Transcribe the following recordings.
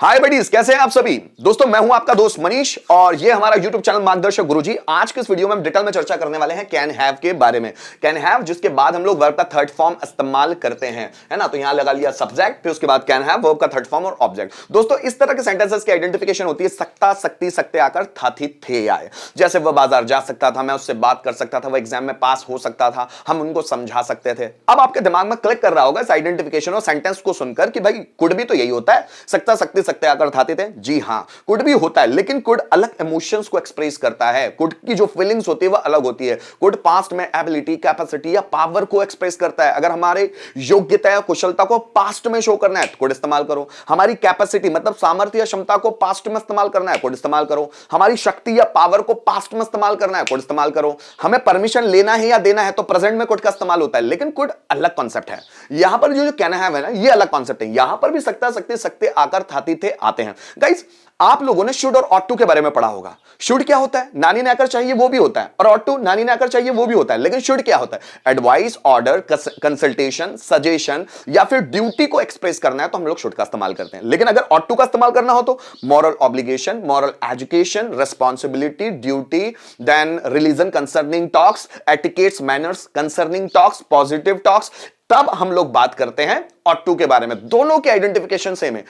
हाय buddies, कैसे हैं आप सभी दोस्तों। मैं हूं आपका दोस्त मनीष और ये हमारा YouTube चैनल मार्गदर्शक गुरुजी। आज के इस वीडियो में हम डिटेल में चर्चा करने वाले हैं कैन हैव के बारे में। कैन हैव जिसके बाद हम लोग वर्ब का थर्ड फॉर्म इस्तेमाल करते हैं, है ना। तो यहां लगा लिया सब्जेक्ट, फिर उसके बाद कैन हैव, वर्ब का थर्ड फॉर्म और ऑब्जेक्ट। दोस्तों इस तरह के सेंटेंसेस की आइडेंटिफिकेशन होती है सकता, सकती, सकते आकर, था, थी, थे आए। जैसे वह बाजार जा सकता था, मैं उससे बात कर सकता था, वह एग्जाम में पास हो सकता था, हम उनको समझा सकते थे। अब आपके दिमाग में क्लिक कर रहा होगा इस आइडेंटिफिकेशन और सेंटेंस को सुनकर कि भाई कुड भी तो यही होता है, सकता, सकती, सकते आकर, था, थे। जी हां, कुड भी होता है, लेकिन कुड अलग इमोशंस को एक्सप्रेस करता है। कुड की जो फीलिंग्स होती है वह अलग होती है। कुड पास्ट में एबिलिटी, कैपेसिटी या पावर को एक्सप्रेस करता है। अगर हमारे योग्यता या कुशलता को पास्ट में शो करना है तो कुड इस्तेमाल करो। हमारी कैपेसिटी मतलब सामर्थ्य या क्षमता को पास्ट में इस्तेमाल करना है, कुड इस्तेमाल करो। हमारी शक्ति या पावर को पास्ट में इस्तेमाल करना है, कुड इस्तेमाल करो। हमें परमिशन लेना है या देना है तो प्रेजेंट में कुड का इस्तेमाल होता है, लेकिन कुड अलग कॉन्सेप्ट है। यहां पर जो कैन हैव है ना, ये अलग कॉन्सेप्ट है। यहां पर भी सकता, सकते, सकते आकर, थाती, थे आते हैं। गाइस, आप लोगों ने शुड और ऑट टू के बारे में पढ़ा होगा। शुड क्या होता है? नानी ने आकर चाहिए वो भी होता है, और ऑट टू नानी ने आकर चाहिए वो भी होता है। लेकिन शुड क्या होता है? एडवाइस, ऑर्डर, कंसल्टेशन, सजेशन या फिर ड्यूटी को एक्सप्रेस करना है तो हम लोग शुड का इस्तेमाल करते हैं। लेकिन अगर ऑट टू का इस्तेमाल करना हो तो moral obligation, moral education, responsibility, duty, then religion concerning talks, etiquettes, manners concerning talks, positive talks, तब हम लोग बात करते हैं ऑट टू के बारे में। दोनों के आइडेंटिफिकेशन सेम है।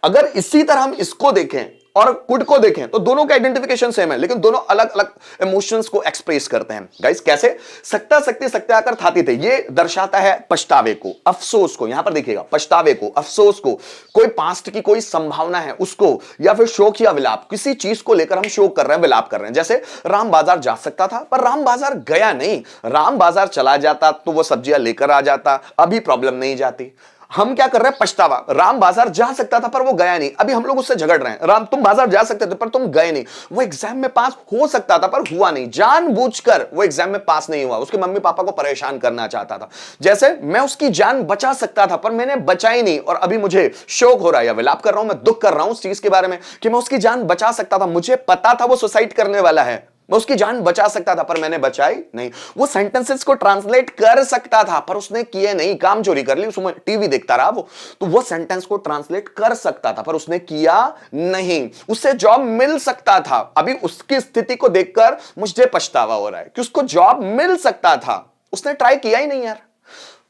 अगर इसी तरह हम इसको देखें और कुड को देखें तो दोनों का आइडेंटिफिकेशन सेम है, लेकिन दोनों अलग अलग इमोशंस को एक्सप्रेस करते हैं। गाइस कैसे? सकता, सकते, सकते आकर, थाती, थे, ये दर्शाता है पछतावे को, अफसोस को। यहां पर देखिएगा, पछतावे को, अफसोस को, कोई पास्ट की कोई संभावना है उसको, या फिर शोक या विलाप, किसी चीज को लेकर हम शोक कर रहे हैं, विलाप कर रहे हैं। जैसे राम बाजार जा सकता था पर राम बाजार गया नहीं। राम बाजार चला जाता तो वो सब्जियां लेकर आ जाता, अभी प्रॉब्लम नहीं जाती। हम क्या कर रहे हैं? पछतावा। राम बाजार जा सकता था पर वो गया नहीं, अभी हम लोग उससे झगड़ रहे हैं। राम तुम बाजार जा सकते थे पर तुम गए नहीं। वो एग्जाम में पास हो सकता था पर हुआ नहीं, जानबूझकर वो एग्जाम में पास नहीं हुआ, उसके मम्मी पापा को परेशान करना चाहता था। जैसे मैं उसकी जान बचा सकता था पर मैंने बचाई नहीं, और अभी मुझे शोक हो रहा है या विलाप कर रहा हूं, मैं दुख कर रहा हूं उस चीज के बारे में कि मैं उसकी जान बचा सकता था, मुझे पता था वो सुसाइड करने वाला है, मैं उसकी जान बचा सकता था पर मैंने बचाई नहीं। वो सेंटेंसेस को ट्रांसलेट कर सकता था पर उसने किए नहीं, काम चोरी कर ली, उसमें टीवी देखता रहा वो। तो वो सेंटेंस को ट्रांसलेट कर सकता था पर उसने किया नहीं। उससे जॉब मिल सकता था, अभी उसकी स्थिति को देखकर मुझे पछतावा हो रहा है कि उसको जॉब मिल सकता था, उसने ट्राई किया ही नहीं। यार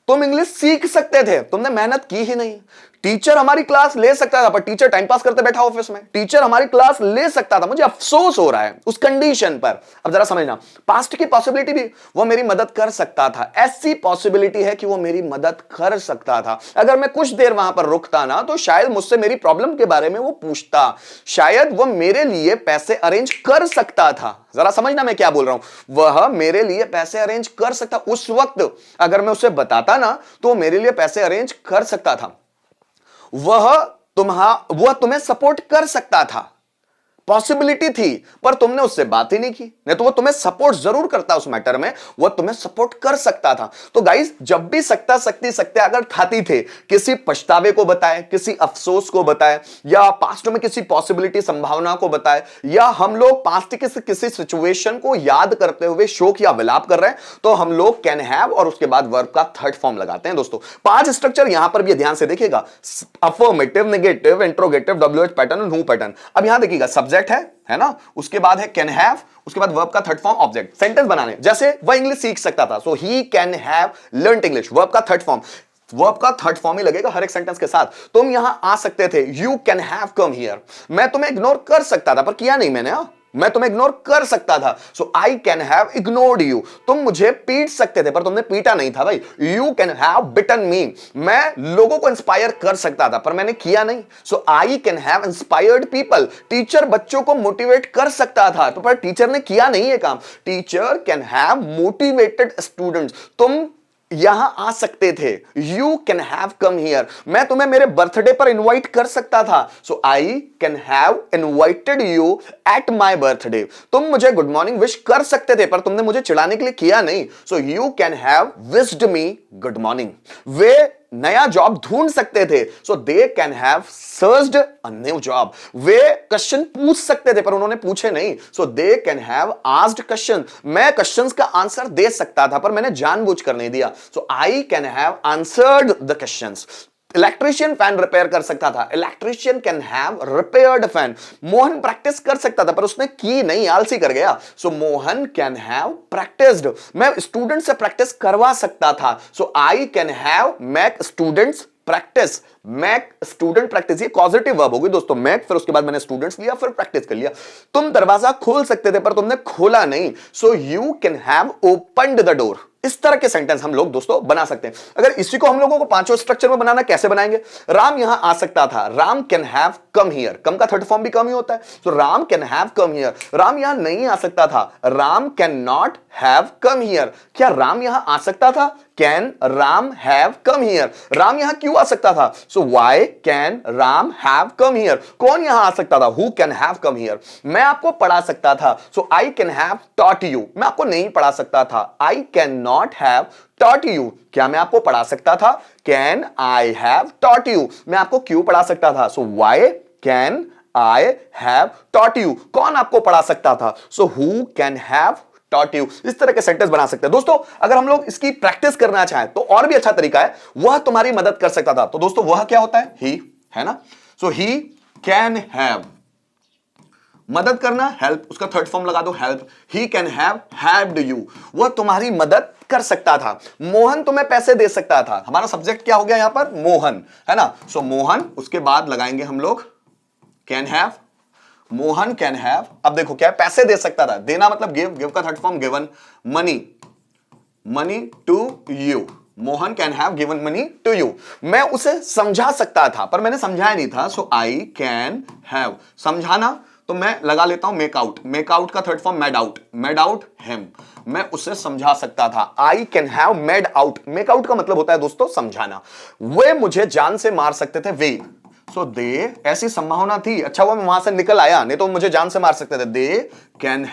तुम इंग्लिश सीख सकते थे, तुमने मेहनत की ही नहीं। टीचर हमारी क्लास ले सकता था पर टीचर टाइम पास करते बैठा ऑफिस में। टीचर हमारी क्लास ले सकता था, मुझे अफसोस हो रहा है उस कंडीशन पर। अब जरा समझना, पास्ट की पॉसिबिलिटी भी वो मेरी मदद कर सकता था, ऐसी पॉसिबिलिटी है कि वो मेरी मदद कर सकता था। अगर मैं कुछ देर वहां पर रुकता ना तो शायद मुझसे मेरी प्रॉब्लम के बारे में वो पूछता, शायद वो मेरे लिए पैसे अरेंज कर सकता था। जरा समझना मैं क्या बोल रहा हूं, वह मेरे लिए पैसे अरेंज कर सकता। उस वक्त अगर मैं उसे बताता ना तो वो मेरे लिए पैसे अरेंज कर सकता था, वह तुम्हें सपोर्ट कर सकता था। पॉसिबिलिटी थी पर तुमने उससे बात ही नहीं की, नहीं तो वो तुम्हें सपोर्ट जरूर करता उस मैटर में, वो तुम्हें सपोर्ट कर सकता था। तो गाइस, जब भी सकता, सकती, सकते अगर, थाती, थे किसी पछतावे को बताए, किसी अफसोस को बताए, या पास्ट में किसी पॉसिबिलिटी, संभावना को बताए, या हम लोग पास्ट के किसी सिचुएशन को याद करते हुए शोक या विलाप कर रहे हैं तो हम लोग कैन हैव और उसके बाद वर्ब का थर्ड फॉर्म लगाते हैं। दोस्तों 5 स्ट्रक्चर यहां पर भी ध्यान से देखिएगा, affirmative, negative, interrogative, WH pattern और हु पैटर्न। अब यहां देखिएगा, सब्जेक्ट है ना, उसके बाद है कैन हैव, उसके बाद वर्ब का थर्ड फॉर्म ऑब्जेक्ट। सेंटेंस बनाने, जैसे वह इंग्लिश सीख सकता था, so he can have learned English, verb का थर्ड फॉर्म। वर्ब का थर्ड फॉर्म ही लगेगा हर एक सेंटेंस के साथ। तुम यहां आ सकते थे, you can have come here. मैं तुम्हें इग्नोर कर सकता था पर किया नहीं मैंने, मैं तुम्हें इग्नोर कर सकता था, so I can have ignored you. तुम मुझे पीट सकते थे पर तुमने पीटा नहीं था भाई, यू कैन हैव बिटन मी। मैं लोगों को इंस्पायर कर सकता था पर मैंने किया नहीं, so I can have inspired people. Teacher बच्चों को मोटिवेट कर सकता था तो पर टीचर ने किया नहीं ये काम, teacher can have motivated students. तुम यहां आ सकते थे, you can have come here. मैं तुम्हें मेरे बर्थडे पर इनवाइट कर सकता था, so I can have invited you at my birthday. तुम मुझे गुड मॉर्निंग विश कर सकते थे पर तुमने मुझे चिढ़ाने के लिए किया नहीं, so you can have wished me good morning. वे नया जॉब ढूंढ सकते थे, so they can have searched a new job. वे क्वेश्चन पूछ सकते थे पर उन्होंने पूछे नहीं, so they can have asked question. मैं क्वेश्चंस का आंसर दे सकता था पर मैंने जानबूझकर नहीं दिया, so I can have answered the questions. Electrician fan repair कर सकता था, electrician can have repaired fan. Mohan practice कर सकता था पर उसने की नहीं, आलसी कर गया। So Mohan can have practised, मैं स्टूडेंट से प्रैक्टिस करवा सकता था। So I can have make students practice, make student practice, ये पॉजिटिव वर्ब होगी दोस्तों, मैक, फिर उसके बाद मैंने स्टूडेंट्स लिया, फिर प्रैक्टिस कर लिया। तुम दरवाजा खोल सकते थे पर तुमने खोला नहीं। So you can have opened the door. इस तरह के सेंटेंस हम लोग दोस्तों बना सकते हैं। अगर इसी को हम लोगों को पांचों स्ट्रक्चर में बनाना, कैसे बनाएंगे? राम यहां आ सकता था, Ram can have come here, come का थर्ड फॉर्म भी कम ही होता है, तो Ram can have come here. Ram यहां नहीं आ सकता था, Ram can not have come here. क्या राम यहां आ सकता था? Can Ram have come here. Ram यहां क्यों आ सकता था? So why can Ram have come here. कौन यहां आ सकता था? Who can have come here. मैं आपको पढ़ा सकता था, so I can have taught you, मैं आपको नहीं पढ़ा सकता था, I can not have taught you. क्या मैं आपको पढ़ा सकता था? Can I have taught you, मैं आपको क्यों पढ़ा सकता था? So why can I have taught you. कौन आपको पढ़ा सकता था? So who can have taught you. इस तरह के सेंटेंस बना सकते हैं दोस्तों। अगर हम लोग इसकी प्रैक्टिस करना चाहें तो और भी अच्छा तरीका है, वह तुम्हारी मदद कर सकता था। तो दोस्तों वह क्या होता है? ही, है ना? सो ही कैन हैव, मदद करना, हेल्प, उसका थर्ड फॉर्म लगा दो help. He can have helped you, वह तुम्हारी मदद कर सकता था। मोहन तुम्हें पैसे दे सकता था, हमारा सब्जेक्ट क्या हो गया यहां पर? मोहन, है ना? सो मोहन, उसके बाद लगाएंगे हम लोग can have, Mohan can have. अब देखो क्या है, पैसे दे सकता था, देना मतलब गिव, गिव का third form given. Money, money to you, Mohan can have given money to you. मैं उसे समझा सकता था पर मैंने समझाया नहीं था, सो आई कैन हैव, समझाना तो मैं लगा लेता हूं मेक आउट, मेक आउट का third form made out, made out him, मैं उसे समझा सकता था। I can have made out, make out का मतलब होता है दोस्तों समझाना। वे मुझे जान से मार सकते थे, वे, सो दे, ऐसी संभावना थी, अच्छा हुआ मैं वहां से निकल आया, नहीं तो मुझे जान से मार सकते थे। They can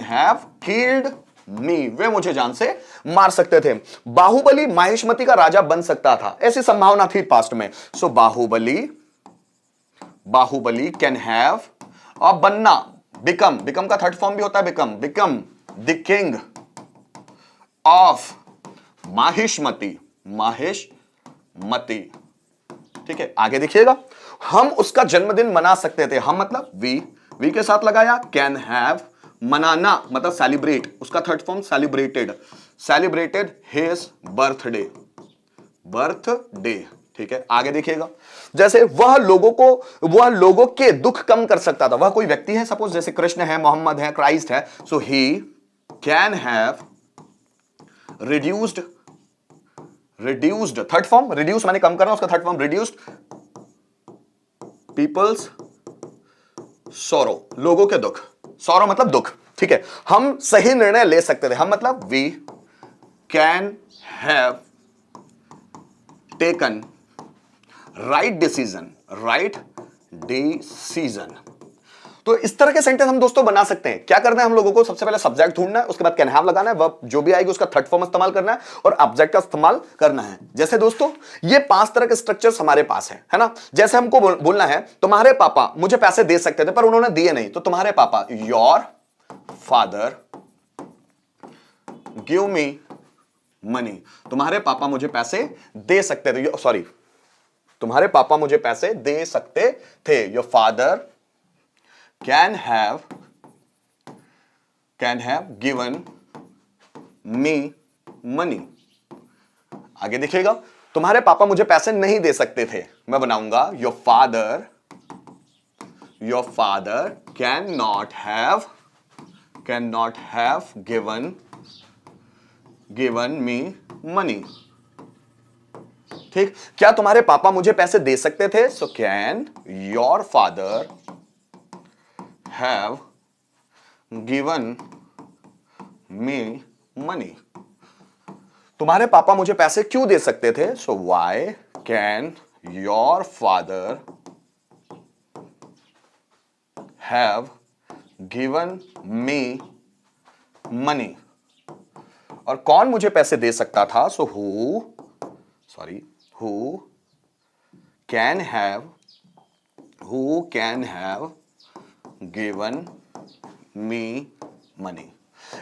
have killed me, वे मुझे जान से मार सकते थे। बाहुबली माहिष्मती का राजा बन सकता था, ऐसी संभावना थी पास्ट में। सो बाहुबली कैन हैव, और बनना बिकम, बिकम का थर्ड फॉर्म भी होता है become, become the king of Mahishmati, Mahishmati. ठीक है, आगे देखिएगा, हम उसका जन्मदिन मना सकते थे, हम मतलब वी के साथ लगाया कैन हैव, मनाना मतलब सेलिब्रेट, उसका third form celebrated, celebrated his birthday, birthday. ठीक है, आगे देखिएगा, जैसे वह लोगों के दुख कम कर सकता था, वह कोई व्यक्ति है सपोज, जैसे कृष्ण है, मोहम्मद है, क्राइस्ट है, so he can have reduced, third form reduce माने कम करना, उसका third form reduced people's sorrow, लोगों के दुख, सॉरो मतलब दुख। ठीक है, हम सही निर्णय ले सकते थे, हम मतलब we can have taken right decision, right decision. तो इस तरह के सेंटेंस हम दोस्तों बना सकते हैं। क्या करना है हम लोगों को? सबसे पहले सब्जेक्ट ढूंढना है, उसके बाद कैन हैव लगाना है, वर्ब जो भी आएगी उसका थर्ड फॉर्म इस्तेमाल करना है और ऑब्जेक्ट का इस्तेमाल करना है। जैसे दोस्तों ये 5 तरह के स्ट्रक्चर्स हमारे पास है ना? जैसे हमको बोलना है तुम्हारे पापा मुझे पैसे दे सकते थे पर उन्होंने दिए नहीं, तो तुम्हारे पापा, your father give me money, तुम्हारे पापा मुझे पैसे दे सकते थे, सॉरी, तुम्हारे पापा मुझे पैसे दे सकते थे। Your father can have given me money. आगे देखिएगा, तुम्हारे पापा मुझे पैसे नहीं दे सकते थे, मैं बनाऊंगा your father can not have given me money. ठीक, क्या तुम्हारे पापा मुझे पैसे दे सकते थे? So can your father have given me money. तुम्हारे पापा मुझे पैसे क्यों दे सकते थे? सो why can your father have given me money. और कौन मुझे पैसे दे सकता था? So who can have given me money.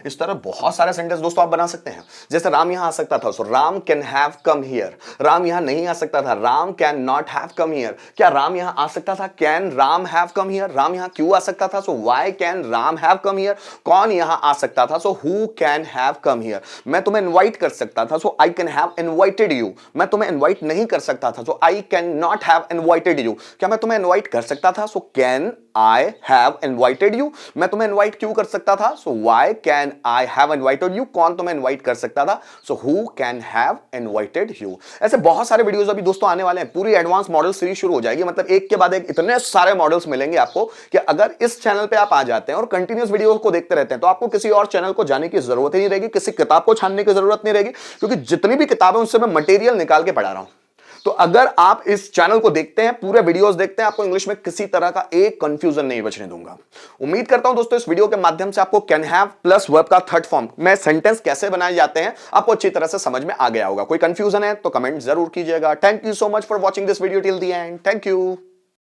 इस तरह बहुत सारे सेंटेंस दोस्तों आप बना सकते हैं। जैसे राम यहां आ सकता था, so Ram can have come here. Ram यहां नहीं आ सकता था, Ram can not have come here. क्या राम यहां आ सकता था? Can Ram have come here. Ram यहां क्यों आ सकता था? So why can Ram have come here. कौन यहां आ सकता था? So who can have come here. मैं तुम्हें इनवाइट कर सकता था, so I can have invited you. मैं तुम्हें इनवाइट नहीं कर सकता था, so I can not have invited you. क्या मैं तुम्हें इनवाइट कर सकता था? So can I have invited you. मैं तुम्हें इनवाइट क्यों कर सकता था? So why can I have invited you. कौन तुम्हें इनवाइट कर सकता था? So who can have invited you. ऐसे बहुत सारे वीडियोस अभी दोस्तों आने वाले हैं। पूरी एडवांस मॉडल सीरीज शुरू हो जाएगी, मतलब एक के बाद एक इतने सारे मॉडल्स मिलेंगे आपको कि अगर इस चैनल पे आप आ जाते हैं और कंटिन्यूस वीडियो को देखते रहते हैं तो आपको किसी और चैनल को जाने की जरूरत ही नहीं रहेगी, किसी किताब को छानने की जरूरत नहीं रहेगी, क्योंकि जितनी भी किताबें उनसे मैं मटेरियल निकाल के पढ़ा रहा हूं। तो अगर आप इस चैनल को देखते हैं, पूरे वीडियोस देखते हैं, आपको इंग्लिश में किसी तरह का एक कंफ्यूजन नहीं बचने दूंगा। उम्मीद करता हूं दोस्तों इस वीडियो के माध्यम से आपको कैन हैव प्लस वर्ब का थर्ड फॉर्म में सेंटेंस कैसे बनाए जाते हैं आपको अच्छी तरह से समझ में आ गया होगा। कोई कंफ्यूजन है तो कमेंट जरूर कीजिएगा। Thank you so much for watching this video till the end. Thank you.